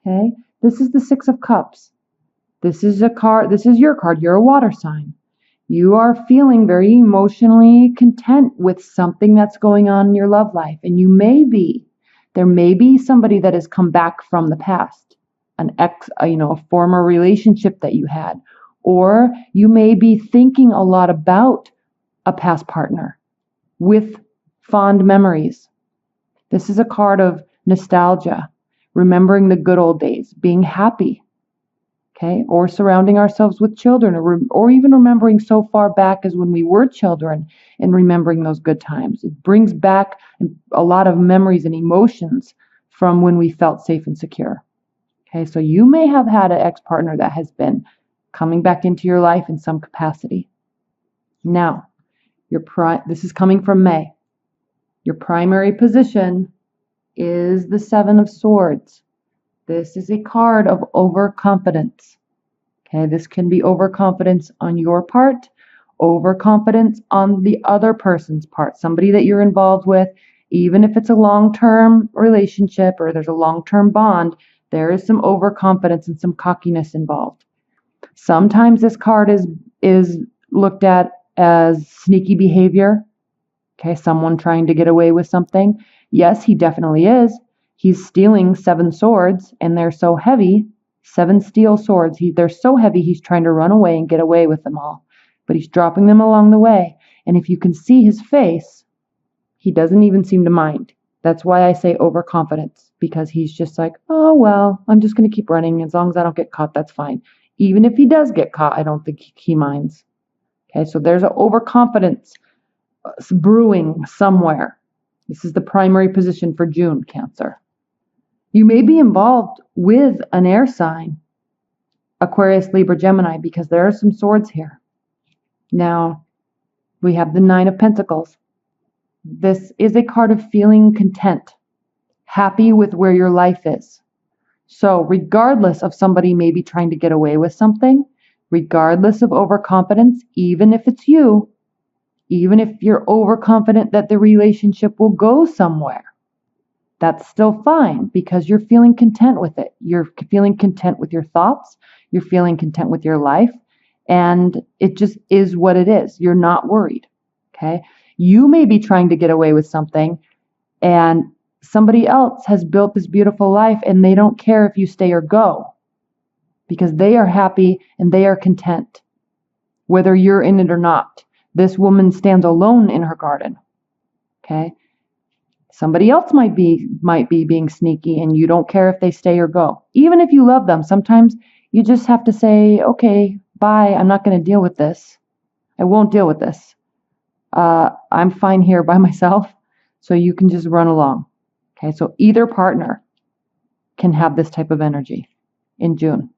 Okay, this is the Six of Cups. This is a card, this is your card. You're a water sign. You are feeling very emotionally content with something that's going on in your love life. And there may be somebody that has come back from the past, a former relationship that you had, or you may be thinking a lot about a past partner with fond memories. This is a card of nostalgia, remembering the good old days, being happy. Okay, or surrounding ourselves with children, or even remembering so far back as when we were children and remembering those good times. It brings back a lot of memories and emotions from when we felt safe and secure. Okay, so you may have had an ex-partner that has been coming back into your life in some capacity. Now, this is coming from May. Your primary position is the Seven of Swords. This is a card of overconfidence. Okay, this can be overconfidence on your part, overconfidence on the other person's part, somebody that you're involved with. Even if it's a long-term relationship or there's a long-term bond, there is some overconfidence and some cockiness involved. Sometimes this card is looked at as sneaky behavior. Okay, someone trying to get away with something. Yes, he definitely is. He's stealing 7 swords, and they're so heavy, 7 steel swords. They're so heavy, he's trying to run away and get away with them all. But he's dropping them along the way. And if you can see his face, he doesn't even seem to mind. That's why I say overconfidence, because he's just like, oh, well, I'm just going to keep running. As long as I don't get caught, that's fine. Even if he does get caught, I don't think he minds. Okay, so there's an overconfidence brewing somewhere. This is the primary position for June, Cancer. You may be involved with an air sign, Aquarius, Libra, Gemini, because there are some swords here. Now, we have the Nine of Pentacles. This is a card of feeling content, happy with where your life is. So regardless of somebody maybe trying to get away with something, regardless of overconfidence, even if it's you, even if you're overconfident that the relationship will go somewhere, that's still fine because you're feeling content with it. You're feeling content with your thoughts. You're feeling content with your life. And it just is what it is. You're not worried. Okay. You may be trying to get away with something and somebody else has built this beautiful life and they don't care if you stay or go because they are happy and they are content, whether you're in it or not. This woman stands alone in her garden. Okay. Somebody else might be being sneaky and you don't care if they stay or go. Even if you love them, sometimes you just have to say, okay, bye. I'm not going to deal with this. I won't deal with this. I'm fine here by myself. So you can just run along. Okay. So either partner can have this type of energy in June.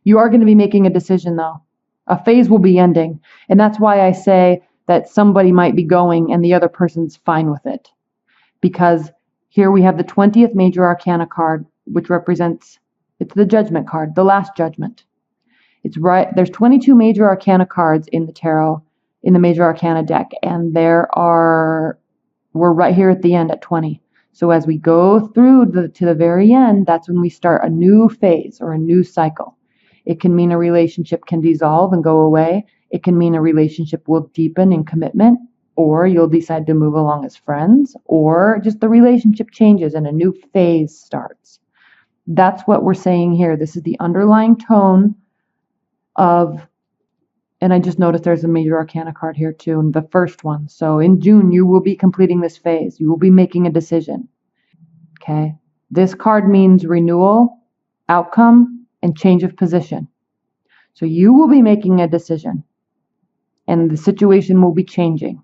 You are going to be making a decision though. A phase will be ending. And that's why I say that somebody might be going and the other person's fine with it. Because here we have the 20th major arcana card, which represents, it's the judgment card, the last judgment. It's right, there's 22 major arcana cards in the tarot, in the major arcana deck, and we're right here at the end at 20. So as we go through to the very end, that's when we start a new phase or a new cycle. It can mean a relationship can dissolve and go away. It can mean a relationship will deepen in commitment, or you'll decide to move along as friends, or just the relationship changes and a new phase starts. That's what we're saying here. This is the underlying tone of, and I just noticed there's a major arcana card here too, and the first one. So in June, you will be completing this phase. You will be making a decision. Okay. This card means renewal, outcome, and change of position. So you will be making a decision, and the situation will be changing.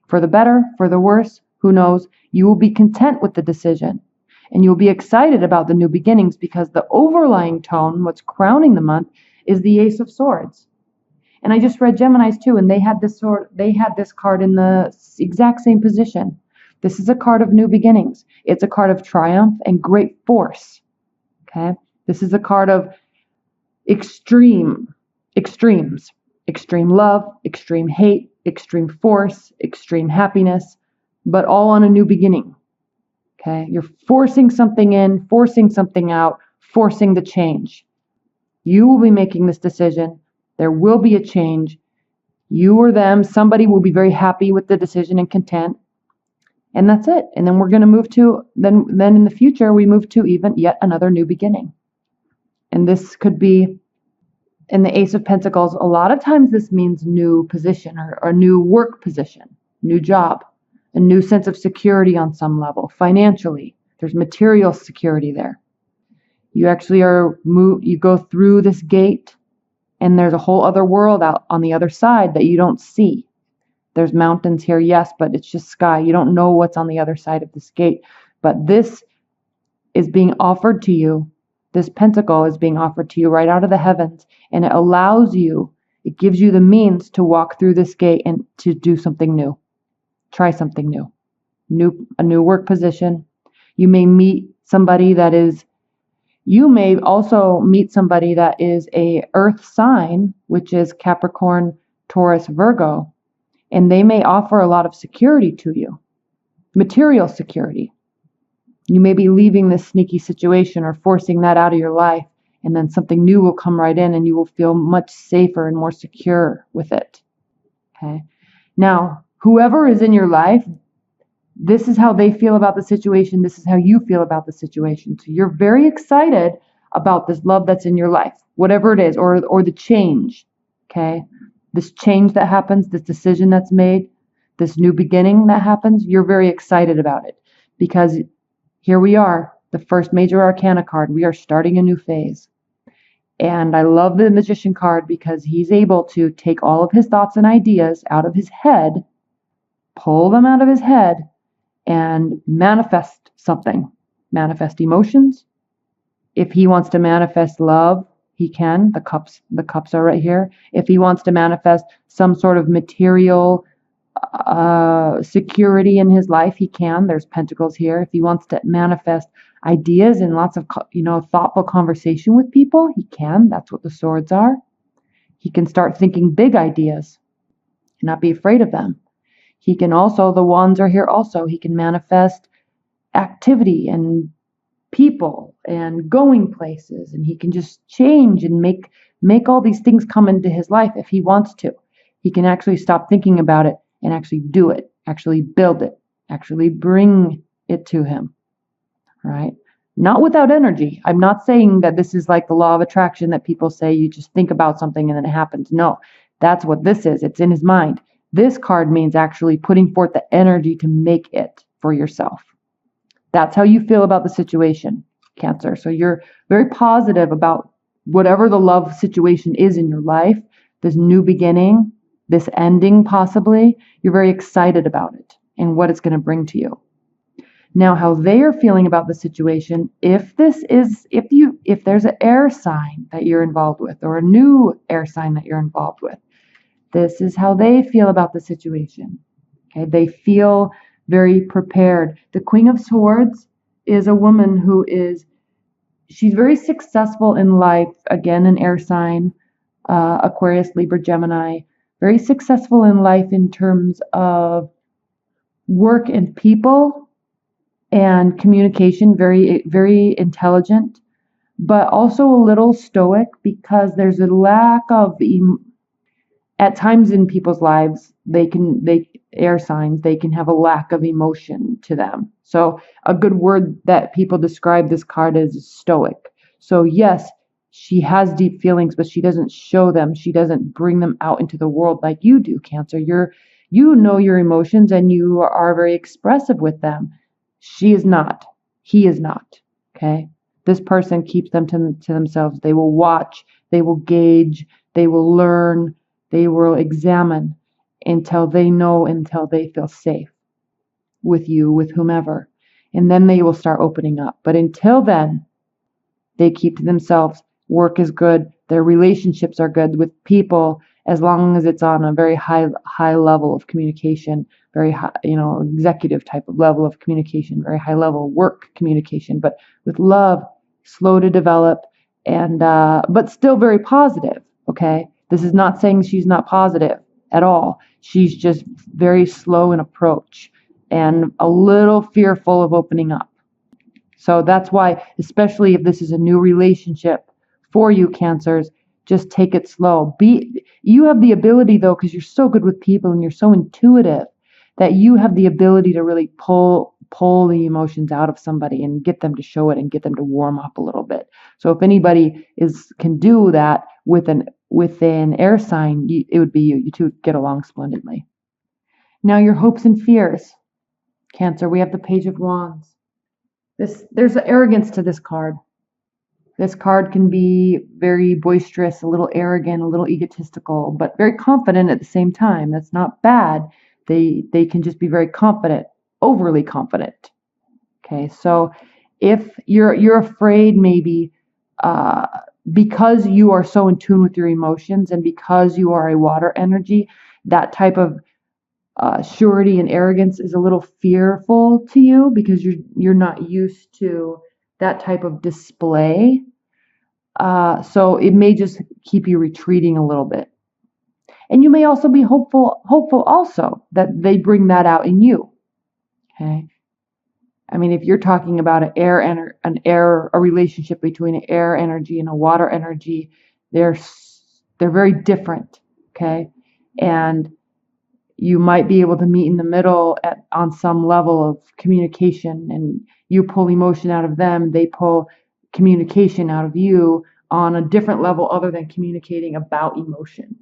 For the better, for the worse, who knows? You will be content with the decision and you'll be excited about the new beginnings because the overlying tone, what's crowning the month, is the Ace of Swords. And I just read Gemini's too, and they had this card in the exact same position. This is a card of new beginnings. It's a card of triumph and great force. Okay? This is a card of extremes. Extreme love, extreme hate, extreme force, extreme happiness, but all on a new beginning. Okay? You're forcing something in, forcing something out, forcing the change. You will be making this decision. There will be a change. You or them, somebody will be very happy with the decision and content. And that's it. And then we're going to move to, then in the future, we move to even yet another new beginning. And this could be in the Ace of Pentacles. A lot of times this means new position or a new work position, new job, a new sense of security on some level. Financially, there's material security there. You actually you go through this gate and there's a whole other world out on the other side that you don't see. There's mountains here, yes, but it's just sky. You don't know what's on the other side of this gate. But this is being offered to you. This pentacle is being offered to you right out of the heavens. And it allows you, it gives you the means to walk through this gate and to do something new. Try something new. A new work position. You may meet somebody that is, you may also meet somebody that is a earth sign, which is Capricorn, Taurus, Virgo. And they may offer a lot of security to you, material security. You may be leaving this sneaky situation or forcing that out of your life, and then something new will come right in and you will feel much safer and more secure with it. Okay. Now, whoever is in your life, this is how they feel about the situation. This is how you feel about the situation. So you're very excited about this love that's in your life, whatever it is, or the change. Okay. This change that happens, this decision that's made, this new beginning that happens, you're very excited about it because here we are, the first major arcana card. We are starting a new phase. And I love the Magician card because he's able to take all of his thoughts and ideas out of his head, pull them out of his head, and manifest something. Manifest emotions. If he wants to manifest love, he can. The cups are right here. If he wants to manifest some sort of material security in his life, he can. There's pentacles here. If he wants to manifest ideas and lots of thoughtful conversation with people, he can. That's what the swords are. He can start thinking big ideas, not be afraid of them. He can also, the wands are here also. He can manifest activity and people and going places, and he can just change and make all these things come into his life if he wants to. He can actually stop thinking about it and actually do it, actually build it, actually bring it to him. Right? Not without energy. I'm not saying that this is like the law of attraction that people say you just think about something and then it happens. No, that's what this is. It's in his mind. This card means actually putting forth the energy to make it for yourself. That's how you feel about the situation, Cancer. So you're very positive about whatever the love situation is in your life, this new beginning, this ending possibly. You're very excited about it and what it's going to bring to you. Now, how they are feeling about the situation, if there's an air sign that you're involved with or a new air sign that you're involved with, this is how they feel about the situation. Okay, they feel very prepared. The Queen of Swords is a woman who she's very successful in life. Again, an air sign, Aquarius, Libra, Gemini. Very successful in life in terms of work and people and communication. Very, very intelligent, but also a little stoic because there's a lack of at times in people's lives, air signs, they can have a lack of emotion to them. So a good word that people describe this card as is stoic. So yes, she has deep feelings, but she doesn't show them. She doesn't bring them out into the world like you do, Cancer. You know your emotions and you are very expressive with them. She is not. He is not. Okay? This person keeps them to themselves. They will watch. They will gauge. They will learn. They will examine until they know, until they feel safe with you, with whomever. And then they will start opening up. But until then, they keep to themselves. Work is good. Their relationships are good with people as long as it's on a very high level of communication, very high, executive type of level of communication, very high level work communication, but with love, slow to develop, and but still very positive. Okay. This is not saying she's not positive at all. She's just very slow in approach and a little fearful of opening up. So that's why, especially if this is a new relationship for you, Cancers, just take it slow. You have the ability, though, because you're so good with people and you're so intuitive, that you have the ability to really pull the emotions out of somebody and get them to show it and get them to warm up a little bit. So if anybody can do that with an air sign, it would be you. You two get along splendidly. Now your hopes and fears, Cancer. We have the Page of Wands. There's an arrogance to this card. This card can be very boisterous, a little arrogant, a little egotistical, but very confident at the same time. That's not bad. They can just be very confident, overly confident. Okay, so if you're afraid, maybe because you are so in tune with your emotions and because you are a water energy, that type of surety and arrogance is a little fearful to you because you're not used to that type of display. So it may just keep you retreating a little bit. And you may also be hopeful also that they bring that out in you. Okay. I mean, if you're talking about a relationship between an air energy and a water energy, they're very different. Okay. And you might be able to meet in the middle on some level of communication, and you pull emotion out of them, they pull communication out of you on a different level other than communicating about emotion.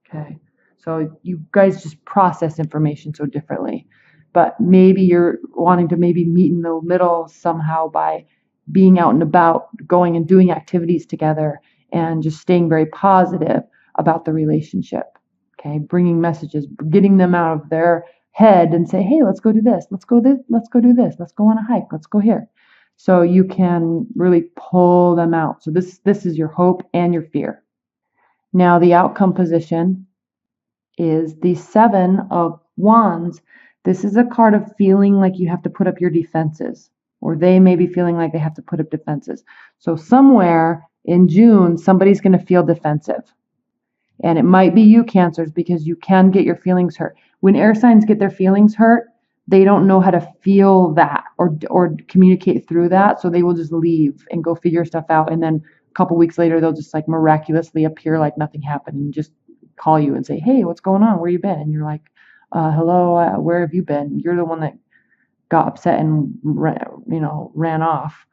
Okay, so you guys just process information so differently, but maybe you're wanting to maybe meet in the middle somehow by being out and about, going and doing activities together, and just staying very positive about the relationship. Okay, bringing messages, getting them out of their head and say, hey, let's go do this, let's go do this, let's go on a hike, let's go here. So you can really pull them out. So this is your hope and your fear. Now the outcome position is the Seven of Wands. This is a card of feeling like you have to put up your defenses, or they may be feeling like they have to put up defenses. So somewhere in June, somebody's going to feel defensive. And it might be you, Cancers, because you can get your feelings hurt. When air signs get their feelings hurt, they don't know how to feel that or communicate through that. So they will just leave and go figure stuff out. And then a couple weeks later, they'll just like miraculously appear like nothing happened and just call you and say, hey, what's going on? Where you been? And you're like, hello, where have you been? You're the one that got upset and ran off.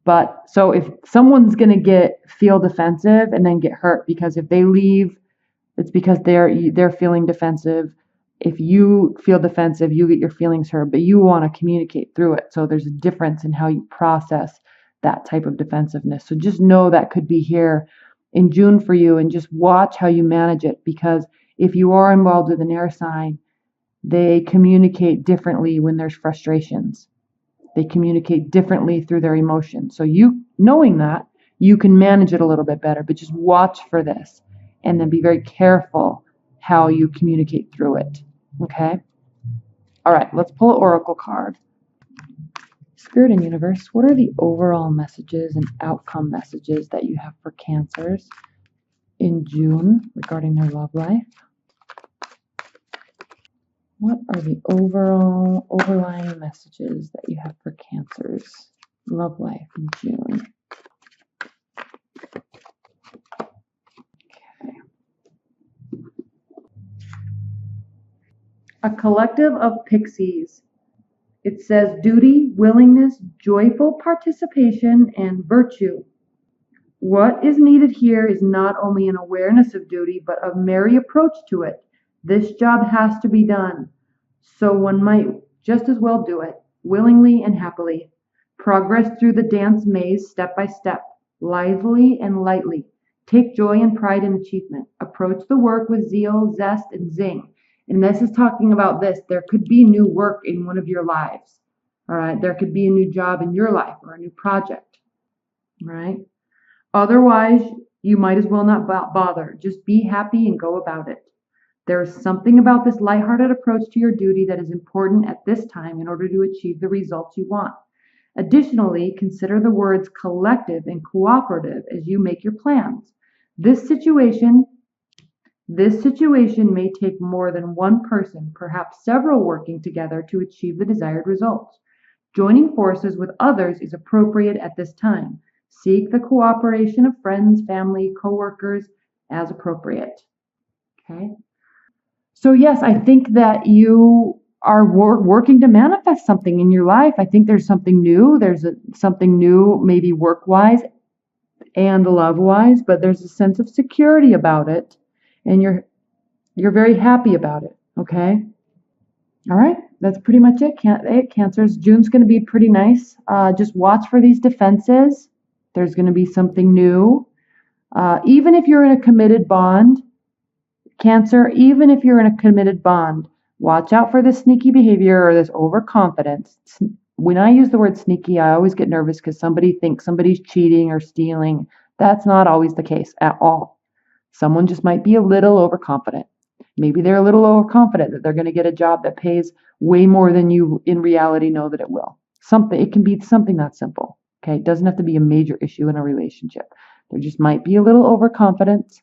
But so if someone's going to feel defensive and then get hurt, because if they leave, it's because they're feeling defensive. If you feel defensive, you get your feelings hurt, but you want to communicate through it. So there's a difference in how you process that type of defensiveness. So just know that could be here in June for you, and just watch how you manage it, because if you are involved with an air sign, they communicate differently when there's frustrations. They communicate differently through their emotions. So you knowing that, you can manage it a little bit better, but just watch for this and then be very careful how you communicate through it. Okay? All right, let's pull an oracle card. Spirit and universe, what are the overall messages and outcome messages that you have for Cancers in June regarding their love life? What are the overall overlying messages that you have for Cancers love life in June? Okay. A collective of pixies. It says duty, willingness, joyful participation, and virtue. What is needed here is not only an awareness of duty, but a merry approach to it. This job has to be done, so one might just as well do it, willingly and happily. Progress through the dance maze step by step, lively and lightly. Take joy and pride in achievement. Approach the work with zeal, zest, and zing. And this is talking about this. There could be new work in one of your lives. All right. There could be a new job in your life or a new project. All right. Otherwise, you might as well not bother. Just be happy and go about it. There's something about this lighthearted approach to your duty that is important at this time in order to achieve the results you want. Additionally, consider the words collective and cooperative as you make your plans. This situation may take more than one person, perhaps several, working together to achieve the desired results. Joining forces with others is appropriate at this time. Seek the cooperation of friends, family, coworkers as appropriate. Okay. So yes, I think that you are working to manifest something in your life. I think there's something new. There's something new, maybe work-wise and love-wise, but there's a sense of security about it, and you're very happy about it. Okay. All right, that's pretty much it. Cancers. June's going to be pretty nice. Just watch for these defenses. There's going to be something new. Even if you're in a committed bond, Cancer, even if you're in a committed bond, watch out for this sneaky behavior or this overconfidence. When I use the word sneaky, I always get nervous because somebody thinks somebody's cheating or stealing. That's not always the case at all. Someone just might be a little overconfident. Maybe they're a little overconfident that they're going to get a job that pays way more than you in reality know that it will. It can be something that simple. Okay, it doesn't have to be a major issue in a relationship. There just might be a little overconfidence,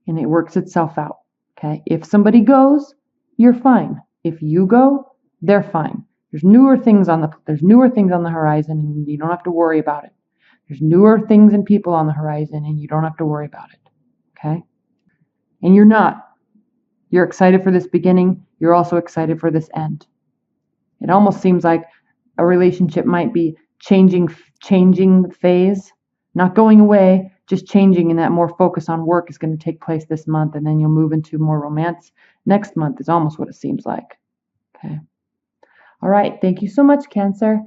and it works itself out. Okay, if somebody goes, you're fine. If you go, they're fine. There's newer things on the horizon, and you don't have to worry about it. There's newer things and people on the horizon, and you don't have to worry about it. Okay, and you're not. You're excited for this beginning. You're also excited for this end. It almost seems like a relationship might be changing phase, not going away, just changing, and that more focus on work is going to take place this month, and then you'll move into more romance next month is almost what it seems like. Okay. All right. Thank you so much, Cancer.